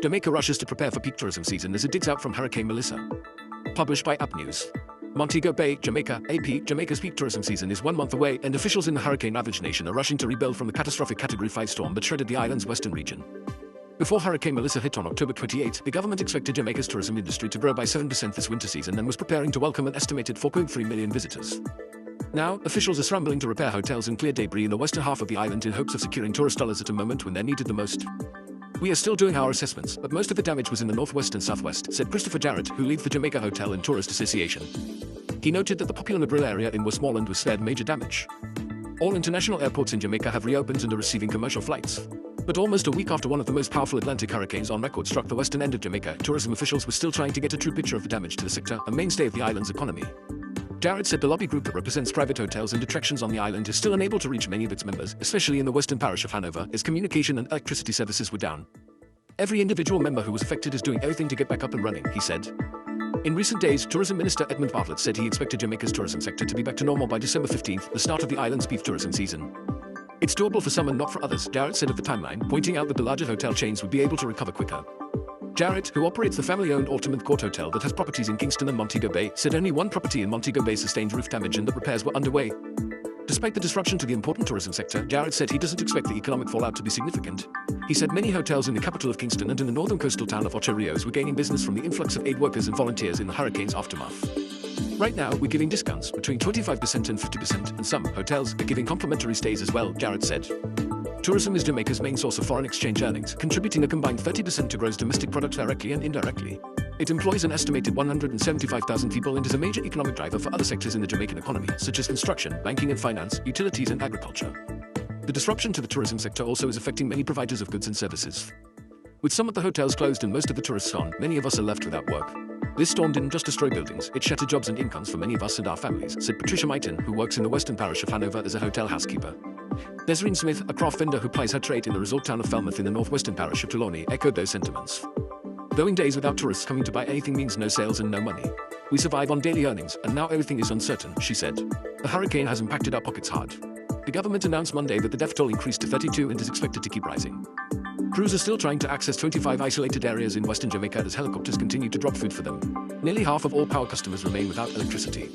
Jamaica rushes to prepare for peak tourism season as it digs out from Hurricane Melissa. Published by App News. Montego Bay, Jamaica, AP. Jamaica's peak tourism season is 1 month away, and officials in the hurricane-ravaged nation are rushing to rebuild from the catastrophic Category 5 storm that shredded the island's western region. Before Hurricane Melissa hit on October 28, the government expected Jamaica's tourism industry to grow by 7% this winter season and was preparing to welcome an estimated 4.3 million visitors. Now, officials are scrambling to repair hotels and clear debris in the western half of the island in hopes of securing tourist dollars at a moment when they're needed the most. "We are still doing our assessments, but most of the damage was in the northwest and southwest," said Christopher Jarrett, who leads the Jamaica Hotel and Tourist Association. He noted that the popular Negril area in Westmoreland was spared major damage. All international airports in Jamaica have reopened and are receiving commercial flights. But almost a week after one of the most powerful Atlantic hurricanes on record struck the western end of Jamaica, tourism officials were still trying to get a true picture of the damage to the sector, a mainstay of the island's economy. Jarrett said the lobby group that represents private hotels and attractions on the island is still unable to reach many of its members, especially in the western parish of Hanover, as communication and electricity services were down. "Every individual member who was affected is doing everything to get back up and running," he said. In recent days, Tourism Minister Edmund Bartlett said he expected Jamaica's tourism sector to be back to normal by December 15th, the start of the island's peak tourism season. "It's doable for some and not for others," Jarrett said of the timeline, pointing out that the larger hotel chains would be able to recover quicker. Jarrett, who operates the family-owned Altamont Court Hotel that has properties in Kingston and Montego Bay, said only one property in Montego Bay sustained roof damage and that repairs were underway. Despite the disruption to the important tourism sector, Jarrett said he doesn't expect the economic fallout to be significant. He said many hotels in the capital of Kingston and in the northern coastal town of Ocho Rios were gaining business from the influx of aid workers and volunteers in the hurricane's aftermath. "Right now, we're giving discounts between 25% and 50%, and some hotels are giving complimentary stays as well," Jarrett said. Tourism is Jamaica's main source of foreign exchange earnings, contributing a combined 30% to gross domestic product directly and indirectly. It employs an estimated 175,000 people and is a major economic driver for other sectors in the Jamaican economy, such as construction, banking and finance, utilities and agriculture. The disruption to the tourism sector also is affecting many providers of goods and services. With some of the hotels closed and most of the tourists gone, many of us are left without work. "This storm didn't just destroy buildings, it shattered jobs and incomes for many of us and our families," said Patricia Maiton, who works in the western parish of Hanover as a hotel housekeeper. Desireen Smith, a craft vendor who plies her trade in the resort town of Falmouth in the northwestern parish of Trelawney, echoed those sentiments. "Going days without tourists coming to buy anything means no sales and no money. We survive on daily earnings, and now everything is uncertain," she said. "The hurricane has impacted our pockets hard." The government announced Monday that the death toll increased to 32 and is expected to keep rising. Crews are still trying to access 25 isolated areas in western Jamaica as helicopters continue to drop food for them. Nearly half of all power customers remain without electricity.